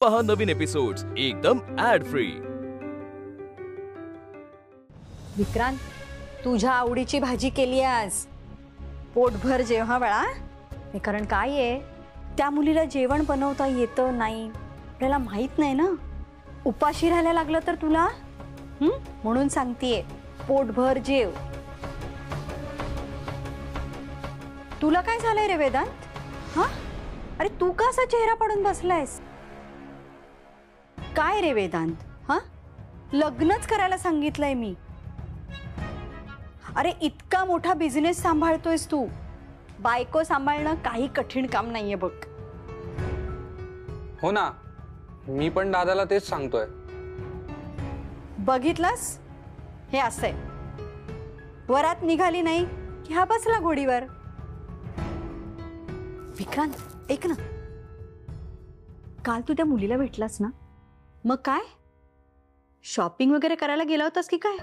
पहा नवीन एपिसोड्स एकदम add free. Vikrant, तुझ्या आवडीची भाजी केली आज, पोटभर जेव्हा बाळा। हे कारण काय आहे, त्या मुलीला जेवण बनवता येतं नाही, आपल्याला माहित नाही ना, उपाशी राहायला लागलं तर तुला म्हणून सांगतेय, पोटभर जेव। तुला काय झालंय रे वेदांत? हा, अरे तू का असा चेहरा पडून बसलायस? काय रे वेदांत? हा, लग्नच करायला सांगितलंय मी। अरे इतका मोठा बिझनेस सांभाळतोयस तू, बायको सांभाळणं काही कठीण काम नाहीये बघ। हो ना, मी पण दादाला तेच सांगतोय। बघितलंस, हे असंय, वरात निघाली नाही की हा बसला घोडीवर। विक्रांत, ऐक ना, काल तू त्या मुलीला भेटलास ना, मग काय शॉपिंग वगैरे करायला गेला होतास की काय?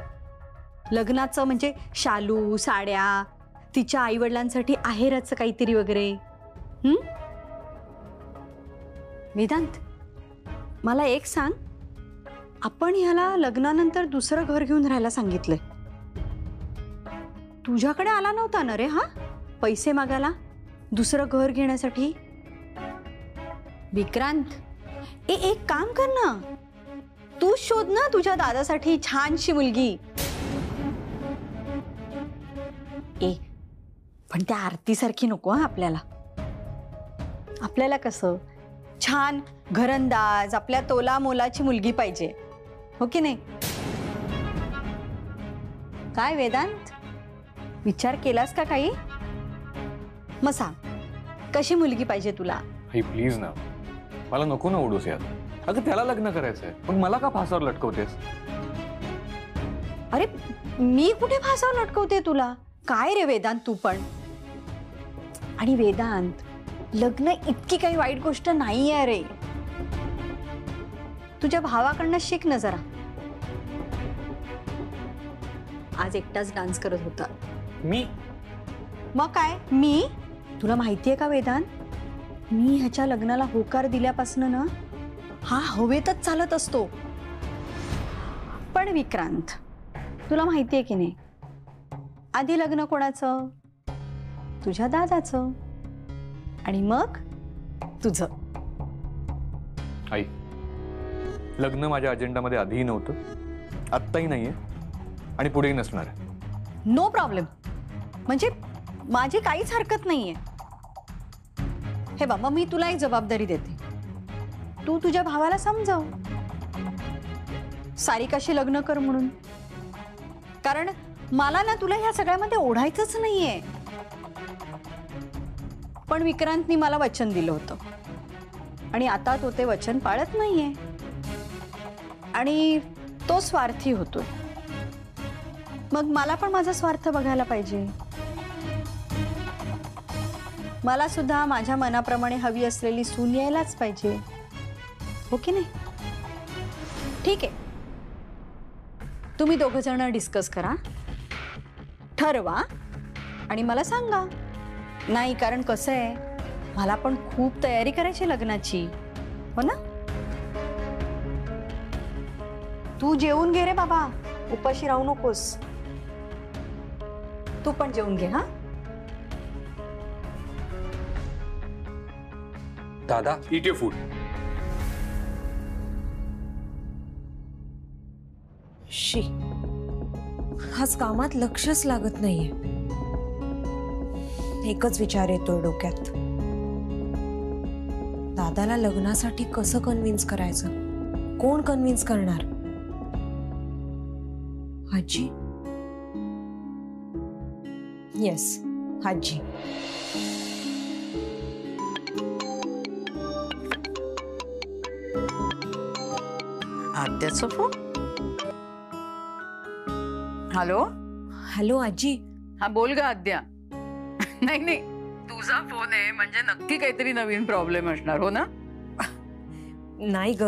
लग्नाचं म्हणजे शालू, साड्या, तिच्या आई वडिलांसाठी आहेराचं काहीतरी वगैरे। वेदांत, मला एक सांग, आपण ह्याला लग्नानंतर दुसरं घर घेऊन राहायला सांगितलंय, तुझ्याकडे आला नव्हता ना रे हा पैसे मागायला दुसरं घर घेण्यासाठी? विक्रांत, एक काम कर ना, तू शोध ना तुझ्या दादासाठी छानशी मुलगी। पण त्या आरती सारखी नको हा आपल्याला। आपल्याला कसं छान घरंदाज, आपल्या तोला मोलाची मुलगी पाहिजे, हो की नाही? काय वेदांत, विचार केलास का काही? मग सांग, कशी मुलगी पाहिजे तुला? प्लीज ना, मला नको ना उडूस यात। अगं त्याला लग्न करायचंय, पण मला का फासावर लटकवतेस? अरे मी कुठे फासावर लटकवते तुला? काय रे वेदांत तू पण? आणि वेदांत, लग्न इतकी काही वाईट गोष्ट नाहीये रे, तुझ्या भावाकडनं शिक ना जरा। आज एकटाच डान्स करत होता। मी? मग काय मी? तुला माहितीये का वेदांत, मी ह्याच्या लग्नाला होकार दिल्यापासून ना हा हवेतच चालत असतो। पण विक्रांत, तुला माहितीये की नाही, आधी लग्न कोणाचं? तुझ्या दादाचं, आणि मग तुझं। आई, लग्न माझ्या अजेंडामध्ये आधीही नव्हतं, आत्ताही नाहीये, आणि पुढेही नसणार आहे। नो प्रॉब्लेम, म्हणजे माझी काहीच हरकत नाहीये। हे बाबा, मी तुला एक जबाबदारी देते, तू तुझ्या भावाला समजाव सारिकाशी लग्न कर म्हणून, कारण मला ना तुला ह्या सगळ्यामध्ये ओढायचंच नाहीये। पण विक्रांतनी मला वचन दिलं होतं, आणि आता तो ते वचन पाळत नाहीये, आणि तो स्वार्थी होतोय। मग मला पण माझा स्वार्थ बघायला पाहिजे। मला सुद्धा माझ्या मनाप्रमाणे हवी असलेली सून यायलाच पाहिजे, हो की नाही? ठीक आहे, तुम्ही दोघं जण डिस्कस करा, ठरवा, आणि मला सांगा। नाही, कारण कसं आहे, मला पण खूप तयारी करायची लग्नाची, हो ना? तू जेवून घे रे बाबा, उपाशी राहू नकोस। तू पण जेवून घे। हा दादा, ईट योर फूड। शी, आज कामात लक्षच लागत नाहीये, एकच विचार येतोय डोक्यात, दादाला लग्नासाठी कसं कन्व्हिन्स करायचं? कोण कन्व्हिन्स करणार? आजी? येस, आजी। आद्याचा फोन? हॅलो हॅलो आजी। हा बोल ग आद्या। नाही नाही, तुझा फोन आहे म्हणजे नक्की काहीतरी नवीन प्रॉब्लेम असणार, हो ना? नाही ग,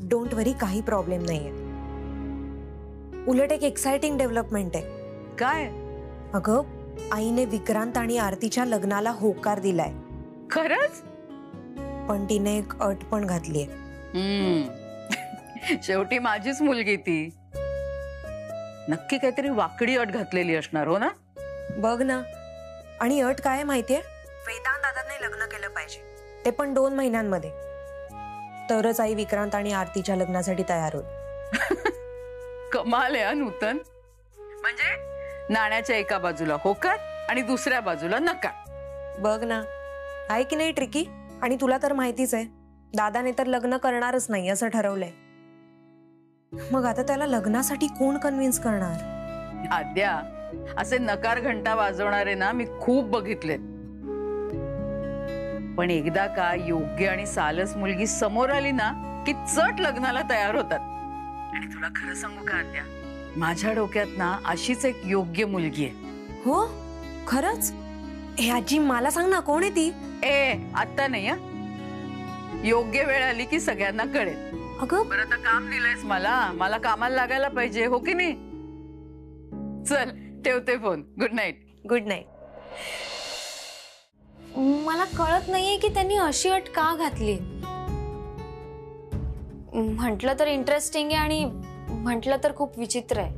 डोंट वरी, काही प्रॉब्लेम नाहीये, उलट एक एक्साइटिंग डेव्हलपमेंट आहे। काय? अगं, आईने विक्रांत आणि आरतीच्या लग्नाला होकार दिलाय। खरंच? पण तिने एक अट पण घातलीये। शेवटी माझीच मुलगी ती. नक्की काहीतरी वाकडी अट घातलेली असणार हो ना. बघ ना, आणि अट काय माहितीये, वेदांत दादाने लग्न केलं पाहिजे, ते पण 2 महिन्यांमध्ये. तरच आई विक्रांत आणि आरतीच्या लग्नासाठी तयार होईल. कमाल आहे नूतन. म्हणजे नाण्याच्या एका बाजूला होकार आणि दुसऱ्या बाजूला नकार. बघ ना, आहे की नाही ट्रिकी. आणि तुला तर माहितीच आहे, दादाने तर लग्न करणारच नाही असं ठरवलंय. मग आता त्याला लग्नासाठी कोण कन्व्हिन्स करणार? आद्या, असे नकार घंटा वाजवणारे ना मी खूप बघितलेत. पण एकदा का योग्य आणि सालस मुलगी समोर आली ना की चट लग्नाला तयार होतात. आणि तुला खरं सांगू का आद्या, माझ्या डोक्यात ना अशीच एक योग्य मुलगी आहे. हो खरंच? हे आजी मला सांग ना, कोण आहे ती? आता नाही. योग्य वेळ आली की सगळ्यांना कळेल. अगं बरं, आता काम दिलंयस मला कामाला लागायला पाहिजे, हो की नाही? चल ठेवते phone. Good night. Good night. मला कळत नाहीये की त्यांनी अशी अट का घातली. म्हटलं तर इंटरेस्टिंग आहे आणि म्हटलं तर खूप विचित्र आहे.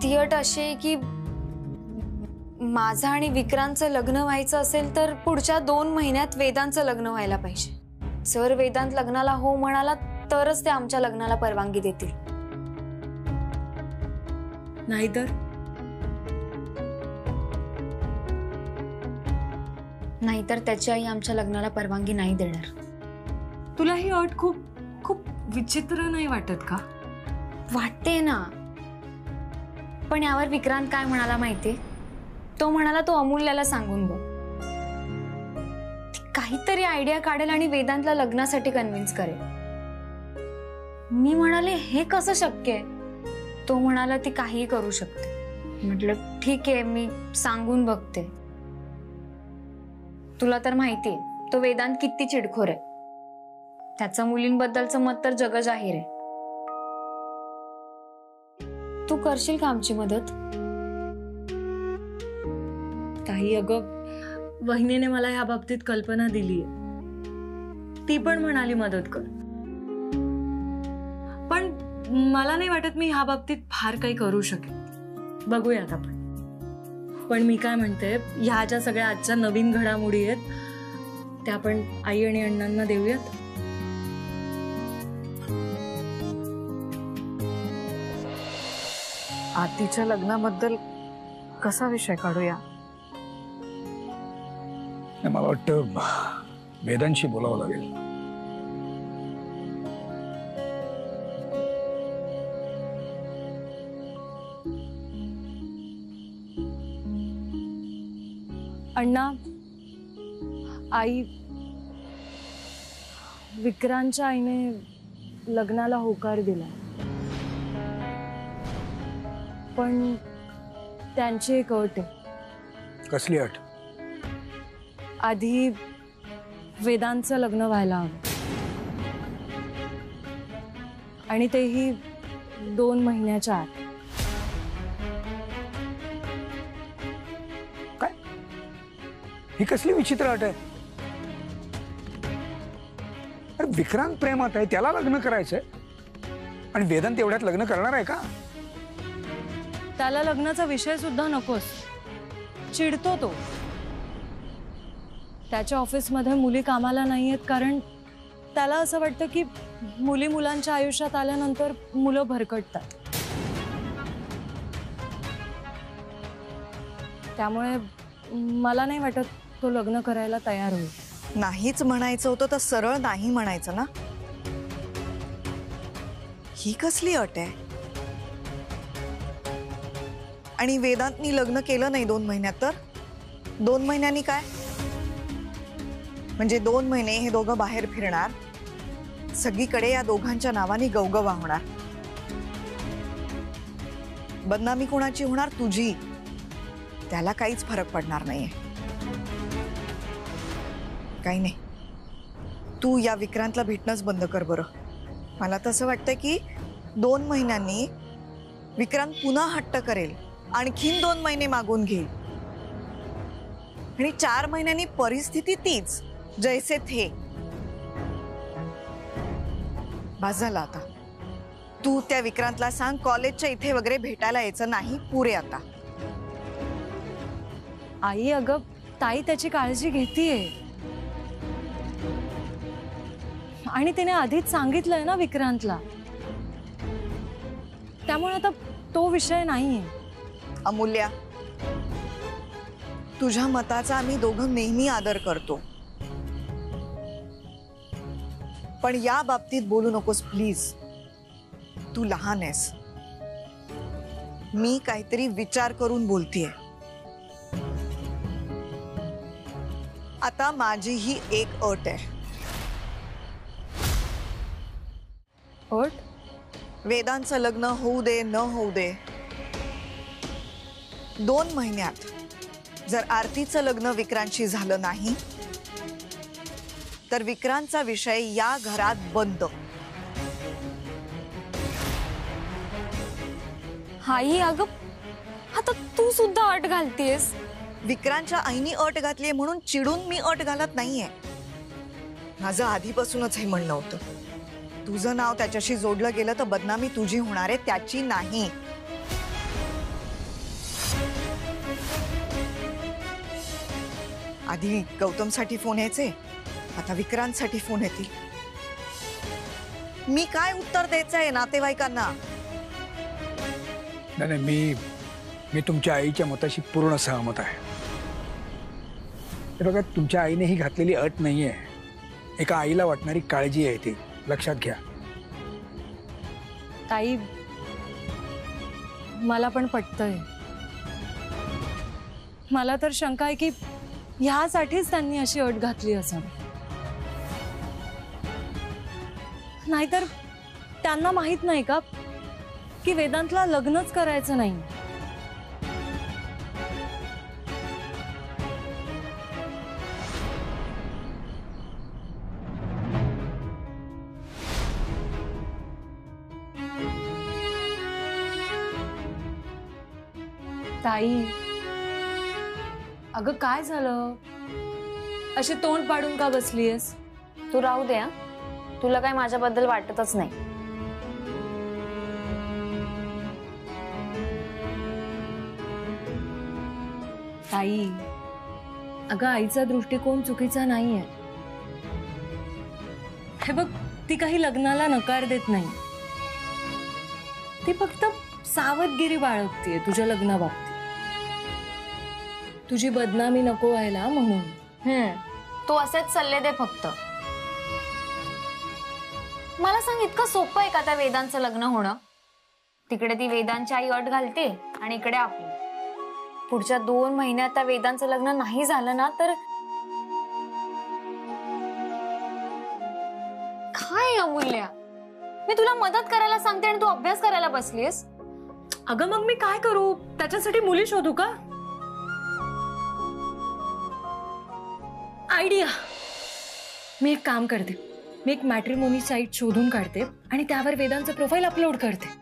ती अट अशी आहे की माझं आणि विक्रांतचं लग्न व्हायचं असेल तर पुढच्या 2 महिन्यात वेदांतचं लग्न व्हायला पाहिजे. जर वेदांत लग्नाला हो म्हणाला तरच ते आमच्या लग्नाला परवानगी देतील. नाहीतर त्याची आई आमच्या लग्नाला परवानगी नाही देणार. तुला ही अट खूप खूप विचित्र नाही वाटत का? वाटते ना, पण यावर विक्रांत काय म्हणाला माहितीये? तो म्हणाला तो अमूल्याला सांगून बघ, काहीतरी आयडिया काढेल आणि वेदांतला लग्नासाठी कन्व्हिन्स करेल. मी म्हणाले हे कसं शक्य आहे? तो म्हणाला ती काहीही करू शकते. म्हटलं ठीक आहे, मी सांगून बघते. तुला तर माहितीये तो वेदांत किती चिडखोर आहे. त्याचं मुलींबद्दलचं मत तर जगजाहीर आहे. तू करशील का आमची मदत? काही अगं, वहिनीने मला ह्या बाबतीत कल्पना दिली. ती पण म्हणाली मदत कर, पण मला नाही वाटत मी ह्या बाबतीत फार काही करू शकेन. बघूयात आपण. पण मी काय म्हणते, ह्या ज्या सगळ्या आजच्या नवीन घडामोडी आहेत त्या आपण आई आणि अण्णांना देऊयात. आरतीच्या लग्नाबद्दल कसा विषय काढूया? मला वाटतं वेदांशी बोलावं लागेल. अण्णा, आई, विक्रांतच्या आईने लग्नाला होकार दिला, पण त्यांची एक अट आहे. कसली अट? आधी वेदांतचं लग्न व्हायला हवं, आणि तेही 2 महिन्याच्या आत. काय ही कसली विचित्र अट आहे? अरे विक्रांत प्रेमात आहे, त्याला लग्न करायचंय, आणि वेदांत एवढ्यात लग्न करणार आहे का? त्याला लग्नाचा विषय सुद्धा नकोस, चिडतो तो. त्याच्या ऑफिसमध्ये मुली कामाला नाही आहेत, कारण त्याला असं वाटतं की मुली मुलांच्या आयुष्यात आल्यानंतर मुलं भरकटतात. त्यामुळे मला नाही वाटत तो लग्न करायला तयार होईल. नाहीच म्हणायचं होतं तर सरळ नाही म्हणायचं ना. ही कसली अट आहे? आणि वेदांतनी लग्न केलं नाही 2 महिन्यात तर 2 महिन्यांनी काय? म्हणजे 2 महिने हे दोघं बाहेर फिरणार, सगळीकडे या दोघांच्या नावाने गवगवा होणार. बदनामी कोणाची होणार? तुझी. त्याला काहीच फरक पडणार नाहीये. काही नाही, तू या विक्रांतला भेटणंच बंद कर बरं. मला तसं वाटतं की 2 महिन्यांनी विक्रांत पुन्हा हट्ट करेल, आणखीन 2 महिने मागून घेईल, आणि 4 महिन्यांनी परिस्थिती तीच जैसे थे. बस झालं आता. तू त्या विक्रांतला सांग कॉलेजच्या इथे वगैरे भेटायला यायचं नाही, पुरे आता. आई अगं ताई त्याची काळजी घेतीये आणि तिने आधीच सांगितलंय ना विक्रांतला, त्यामुळे आता तो विषय नाहीये. अमूल्या, तुझ्या मताचा आम्ही दोघं नेहमी आदर करतो, पण या बाबतीत बोलू नकोस प्लीज. तू लहान आहेस, मी काहीतरी विचार करून बोलतेय. आता माझी ही एक अट आहे. अट? वेदांचं लग्न होऊ दे न होऊ दे, 2 महिन्यात जर आरतीचं लग्न विक्रांतशी झालं नाही तर विक्रांतचा विषय या घरात बंद. आई अगं आता तू सुद्धा अट घालतेस. विक्रांतच्या आईनी अट घातलीये म्हणून चिडून मी अट घालत नाहीये. माझं आधीपासूनच हे म्हणणं होतं, तुझं नाव त्याच्याशी जोडलं गेलं तर बदनामी तुझी होणार आहे, त्याची नाही. आधी गौतमसाठी फोन यायचे, आता विक्रांतसाठी फोन येतील. मी काय उत्तर द्यायचंय नातेवाईकांना? नाही, मी तुमच्या आईच्या मताशी पूर्ण सहमत आहे. हे बघा, तुमच्या आईने ही घातलेली अट नाहीये, एका आईला वाटणारी काळजी आहे, ती लक्षात घ्या. ताई मला पण पटतंय. मला तर शंका आहे की ह्यासाठीच त्यांनी अशी अट घातली असावी, नाहीतर त्यांना माहित नाही का की वेदांतला लग्नच करायचं नाही. ताई अगं काय झालं, अशी तोंड पाडून का बसलीयस? तू राहू दे. तुला काय माझ्याबद्दल वाटतच नाही. ताई अगं आईचा दृष्टिकोन चुकीचा नाहीये. हे बघ, ती काही लग्नाला नकार देत नाही, ती फक्त सावधगिरी बाळगतीये तुझ्या लग्नाबाबतीत, तुझी बदनामी नको व्हायला म्हणून. तू असेच सल्ले दे फक्त. मला सांग, इतकं सोपं आहे का त्या वेदांचं लग्न होणं? तिकडे ती वेदांची आई अट घालते आणि इकडे आपली. पुढच्या 2 महिन्यात त्या वेदांचं लग्न नाही झालं ना तर काय अमूल्या, मी तुला मदत करायला सांगते आणि तू अभ्यास करायला बसलीस. अगं मग मी काय करू? त्याच्यासाठी मुली शोधू का? आयडिया, मी एक काम करते, मी एक मॅट्रिमोनी साईट शोधून काढते आणि त्यावर वेदांचं प्रोफाईल अपलोड करते.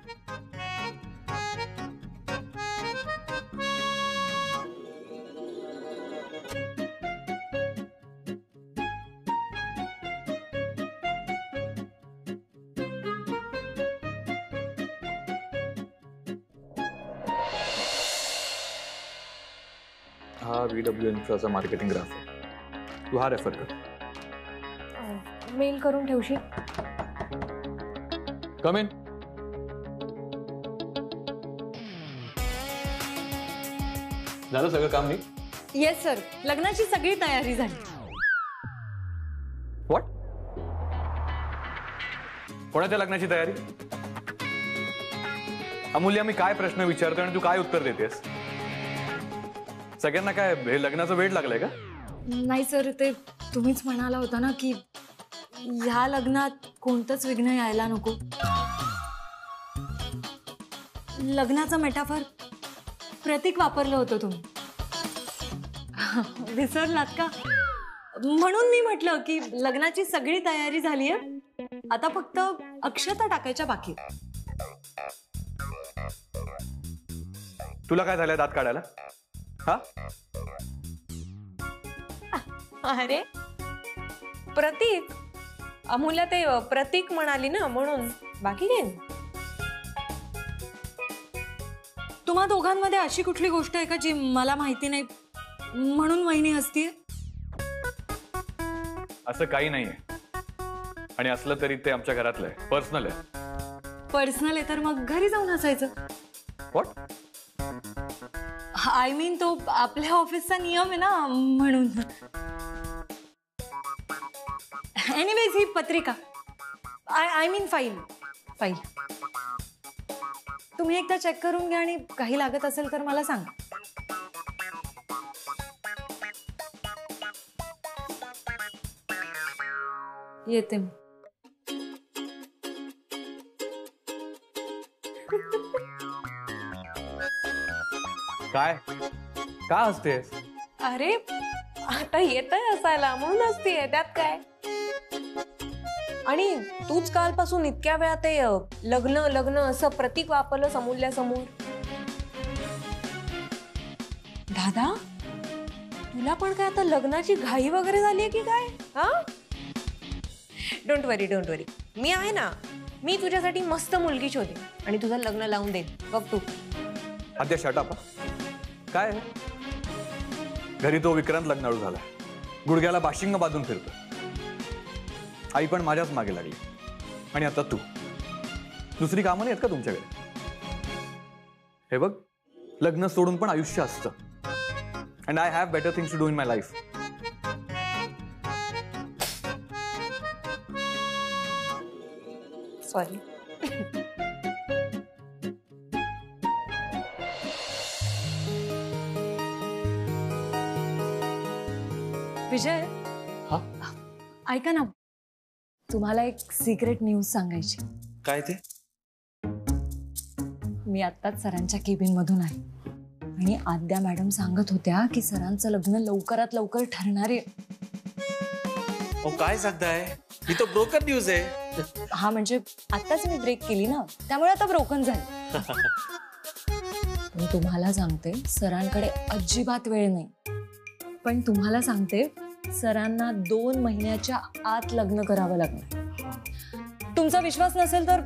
हा VW इन्फ्राचा मार्केटिंग ग्राफ आहे, तू हा रेफर कर. मेल करून ठेवशील? कम इन. झालं सगळं काम? मी येस सर, लग्नाची सगळी तयारी झाली. व्हॉट? कोणाच्या लग्नाची तयारी? अमूल्या, मी काय प्रश्न विचारतो आणि तू काय उत्तर देतेस? सगळ्यांना काय हे लग्नाचं वेड लागलंय का? नाही सर, ते तुम्हीच म्हणाला होता ना की ह्या लग्नात कोणतंच विघ्न यायला नको. लग्नाचा मेटाफर प्रतीक वापरलं होतं तुम्ही, विसरलात का? म्हणून मी म्हटलं की लग्नाची सगळी तयारी झालीये, आता फक्त अक्षता टाकायच्या बाकी. तुला काय झालंय दात काढायला? हा? अरे प्रतीक, अमूल्या ते प्रतीक म्हणाली ना म्हणून, बाकी काय नाही. तुम्हा दोघांमध्ये अशी कुठली गोष्ट आहे का जी मला माहिती नाही म्हणून वहिनी हसतीये? असं काही नाहीये, आणि असलं तरी ते आमच्या घरातलं आहे, पर्सनल आहे. पर्सनल आहे तर मग घरी जाऊन हसायचं. व्हॉट? आय मीन तो आपल्या ऑफिसचा नियम आहे ना म्हणून. एनिवेज ही पत्रिका, आय मीन फाईल तुम्ही एकदा चेक करून घ्या आणि काही लागत असेल तर मला सांगा. येते मी. काय का हसतेस? अरे आता येतंय असायला म्हणून असतीये, त्यात काय. आणि तूच कालपासून इतक्या वेळा ते लग्न लग्न असं प्रतीक वापरलं अमूल्यासमोर. दादा तुला पण काय आता लग्नाची घाई वगैरे झालीये की काय? हा, डोंट वरी मी आहे ना, मी तुझ्यासाठी मस्त मुलगी शोधेन आणि तुझं लग्न लावून देईन, बघ तू. आद्या शटाप. काय घरी तो विक्रांत लग्नाळू झाला, गुडघ्याला बाशिंग बांधून फिरतो. आई पण माझ्याच मागे लागली, आणि आता तू. दुसरी कामं नाही आहेत का तुमच्याकडे? हे बघ, लग्न सोडून पण आयुष्य असतं, and I have better things to do in my life. Sorry. Vijay, हा? ऐका ना, तुम्हाला एक सिक्रेट न्यूज सांगायची. काय ते? मी आत्ताच सरांच्या केबिन मधून आहे आणि आद्या मॅडम सांगत होत्या की सरांचं लग्न लवकरात लवकर ठरणार आहे. काय सांगताय? ही तो ब्रोकन न्यूज आहे. हा, म्हणजे आत्ताच मी ब्रेक केली ना, त्यामुळे आता ब्रोकन झाली. पण तुम्हाला सांगते, सरांकडे अजिबात वेळ नाही. पण तुम्हाला सांगते, सरांना 2 महिन्याच्या आत लग्न करावं लागणार. तुमचा विश्वास नसेल तर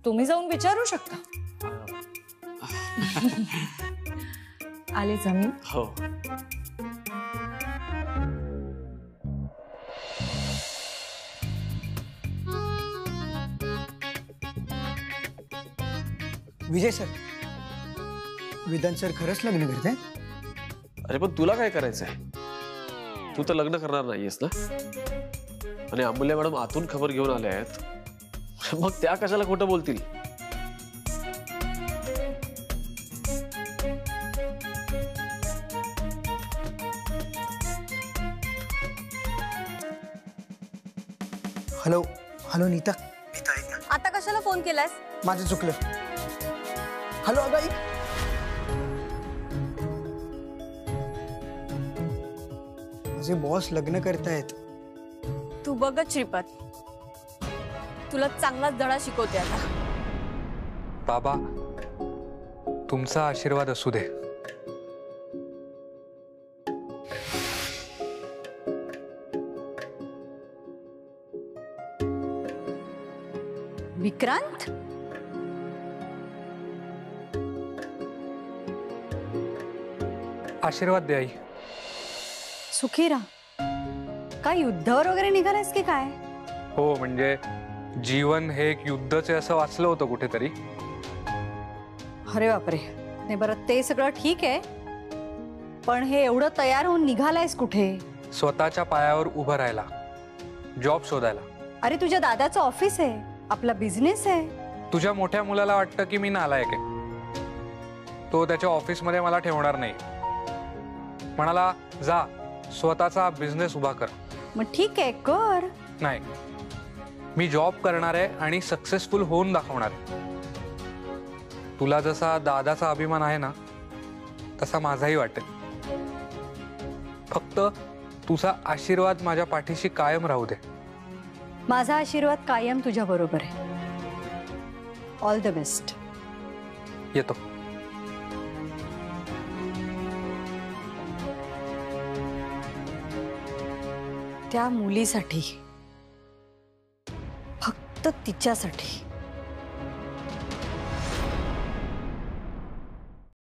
तुम्ही जाऊन विचारू शकता. आलेच आम्ही. हो. विजय सर, वेदांत सर खरंच लग्न करते? अरे पण तुला काय करायचंय? तू तर लग्न करणार नाहीयेस ना, आणि अमूल्य मॅडम आतून खबर घेऊन आल्या आहेत, मग त्या कशाला खोटं बोलतील? Hello hello Neeta. आता कशाला फोन केलास? माझं चुकलं. हॅलो अगाई. माझे बॉस लग्न करतायत. तू बघत श्रीपाद, तुला चांगलाच धडा शिकवते आता. बाबा, तुमचा आशीर्वाद असू दे. विक्रांत, आशीर्वाद दे आई. सुखी राहा. काय युद्धावर वगैरे निघालायस की काय? हो, म्हणजे जीवन हे एक युद्धच आहे असं वाचलं होतं कुठेतरी. अरे बापरे. नाही बरं, ते सगळं ठीक आहे, पण हे एवढं तयार होऊन निघालायस कुठे? स्वतःच्या पायावर उभं राहायला, जॉब शोधायला. अरे तुझ्या दादाचं ऑफिस आहे, आपला बिझनेस आहे. तुझ्या मोठ्या मुलाला वाटतं की मी नालायक आहे. तो त्याच्या ऑफिसमध्ये मला ठेवणार नाही. म्हणाला, जा स्वतःचा बिझनेस उभा कर. मग ठीक आहे, कर. नाही, मी जॉब करणार आहे आणि सक्सेसफुल होऊन दाखवणार आहे. तुला जसा दादाचा अभिमान आहे ना, तसा माझाही वाटेल. फक्त तुझा आशीर्वाद माझ्या पाठीशी कायम राहू दे. माझा आशीर्वाद कायम तुझ्या बरोबर आहे. All the best. येतो. त्या मुलीसाठी फक्त तिच्यासाठी.